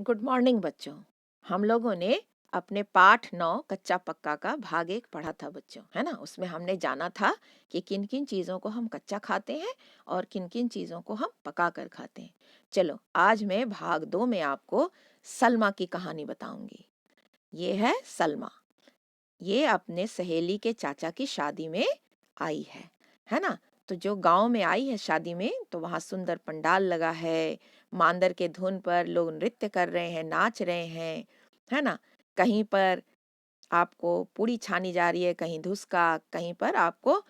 Good morning बच्चों। हम लोगों ने अपने पाठ 9 कच्चा पक्का का भाग 1 पढ़ा था बच्चों, है ना। उसमें हमने जाना था कि किन किन चीज़ों को हम कच्चा खाते हैं और किन किन चीज़ों को हम पका कर खाते हैं। चलो आज मैं भाग 2 में आपको सलमा की कहानी बताऊंगी। ये है सलमा। ये अपने सहेली के चाचा की शादी में आई है ना। तो जो गांव में आई है शादी में, तो वहां सुंदर पंडाल लगा है। मांदर के धुन पर लोग नृत्य कर रहे हैं, नाच रहे हैं, है ना। कहीं पर आपको पूड़ी छानी जा रही है, कहीं धुसका, कहीं पर आपको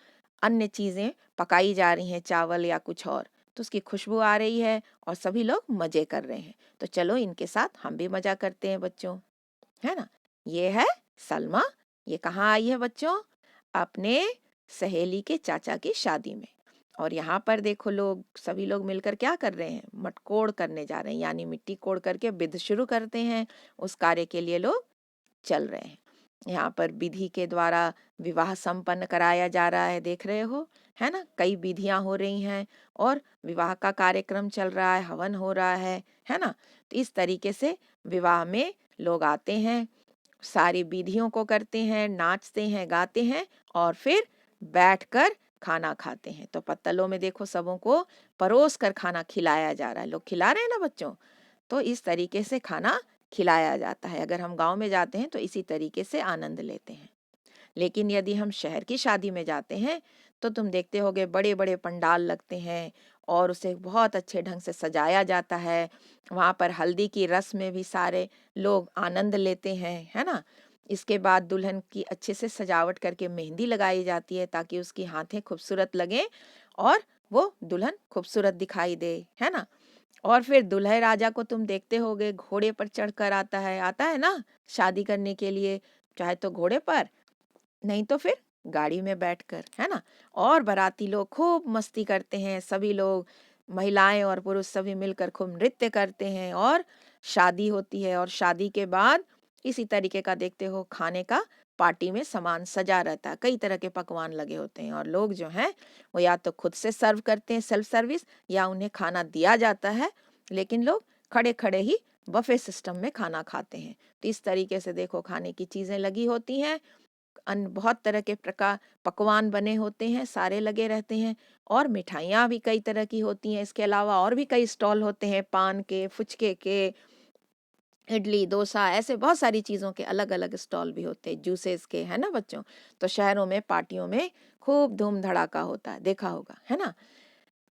अन्य चीजें पकाई जा रही हैं, चावल या कुछ और। तो उसकी खुशबू आ रही है और सभी लोग मजे कर रहे हैं। तो चलो इनके साथ हम भी मजा करते हैं बच्चों, है ना। ये है सलमा। ये कहाँ आई है बच्चों? अपने सहेली के चाचा की शादी में। और यहाँ पर देखो, लोग सभी लोग मिलकर क्या कर रहे हैं? मटकोड़ करने जा रहे हैं, यानी मिट्टी कोड़ करके विध शुरू करते हैं। उस कार्य के लिए लोग चल रहे हैं। यहाँ पर विधि के द्वारा विवाह संपन्न कराया जा रहा है, देख रहे हो, है ना। कई विधियां हो रही हैं और विवाह का कार्यक्रम चल रहा है, हवन हो रहा है ना। तो इस तरीके से विवाह में लोग आते हैं, सारी विधियों को करते हैं, नाचते हैं, गाते हैं और फिर बैठकर खाना खाते हैं। तो पत्तलों में देखो सबों को परोस कर खाना खिलाया जा रहा है। लोग खिला रहे हैं ना बच्चों। तो इस तरीके से खाना खिलाया जाता है। अगर हम गांव में जाते हैं तो इसी तरीके से आनंद लेते हैं। लेकिन यदि हम शहर की शादी में जाते हैं तो तुम देखते होगे बड़े बड़े पंडाल लगते हैं और उसे बहुत अच्छे ढंग से सजाया जाता है। वहां पर हल्दी की रस्म में भी सारे लोग आनंद लेते हैं, है ना। इसके बाद दुल्हन की अच्छे से सजावट करके मेहंदी लगाई जाती है ताकि उसकी हाथें खूबसूरत लगें और वो दुल्हन खूबसूरत दिखाई दे, है ना। और फिर दूल्हे राजा को तुम देखते होगे घोड़े पर चढ़कर आता है ना शादी करने के लिए। चाहे तो घोड़े पर, नहीं तो फिर गाड़ी में बैठकर, है ना। और बाराती लोग खूब मस्ती करते हैं, सभी लोग, महिलाएं और पुरुष सभी मिलकर खूब नृत्य करते हैं और शादी होती है। और शादी के बाद इसी तरीके का देखते हो खाने का पार्टी में सामान सजा रहता है, कई तरह के पकवान लगे होते हैं और लोग जो हैं वो या तो खुद से सर्व करते हैं, सेल्फ सर्विस, या उन्हें खाना दिया जाता है। लेकिन लोग खड़े खड़े ही बफे सिस्टम में खाना खाते हैं। तो इस तरीके से देखो खाने की चीजें लगी होती हैं, अन्य बहुत तरह के प्रकार पकवान बने होते हैं, सारे लगे रहते हैं। और मिठाइयाँ भी कई तरह की होती हैं। इसके अलावा और भी कई स्टॉल होते हैं, पान के, फुचके के, इडली, डोसा, ऐसे बहुत सारी चीज़ों के अलग अलग स्टॉल भी होते हैं, जूसेस के, है ना बच्चों। तो शहरों में पार्टियों में खूब धूम धड़ाका होता है, देखा होगा, है ना।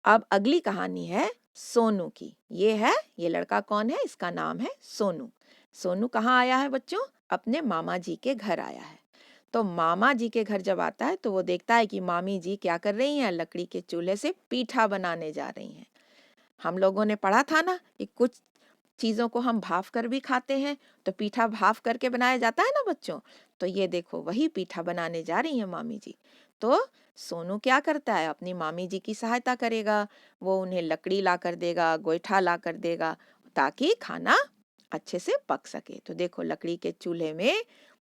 अब अगली कहानी है सोनू की। ये लड़का कौन है? इसका नाम है सोनू। सोनू कहाँ आया है बच्चों? अपने मामा जी के घर आया है। तो मामा जी के घर जब आता है तो वो देखता है कि मामी जी क्या कर रही हैं? लकड़ी के चूल्हे से पीठा बनाने जा रही हैं। हम लोगों ने पढ़ा था ना कि कुछ चीज़ों को हम भाफ कर भी खाते हैं, तो पीठा भाफ करके बनाया जाता है ना बच्चों। तो ये देखो वही पीठा बनाने जा रही है मामी जी। तो सोनू क्या करता है? अपनी मामी जी की सहायता करेगा। वो उन्हें लकड़ी ला कर देगा, गोईठा ला कर देगा, ताकि खाना अच्छे से पक सके। तो देखो लकड़ी के चूल्हे में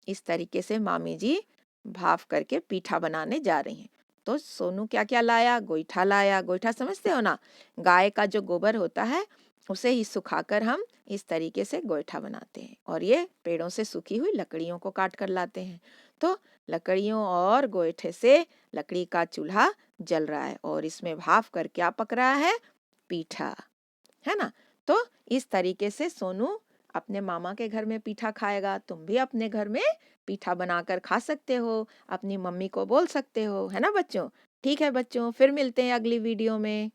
इस तरीके से मामी जी भाफ करके पीठा बनाने जा रही हैं। तो सोनू क्या क्या लाया? गोईठा लाया। गोईठा समझते हो ना? गाय का जो गोबर होता है उसे ही सुखाकर हम इस तरीके से गोईठा बनाते हैं। और ये पेड़ों से सूखी हुई लकड़ियों को काट कर लाते हैं। तो लकड़ियों और गोईठे से लकड़ी का चूल्हा जल रहा है और इसमें भाफ कर क्या पक रहा है? पीठा, है ना। तो इस तरीके से सोनू अपने मामा के घर में पीठा खाएगा। तुम भी अपने घर में पीठा बनाकर खा सकते हो, अपनी मम्मी को बोल सकते हो, है ना बच्चों। ठीक है बच्चों, फिर मिलते हैं अगली वीडियो में।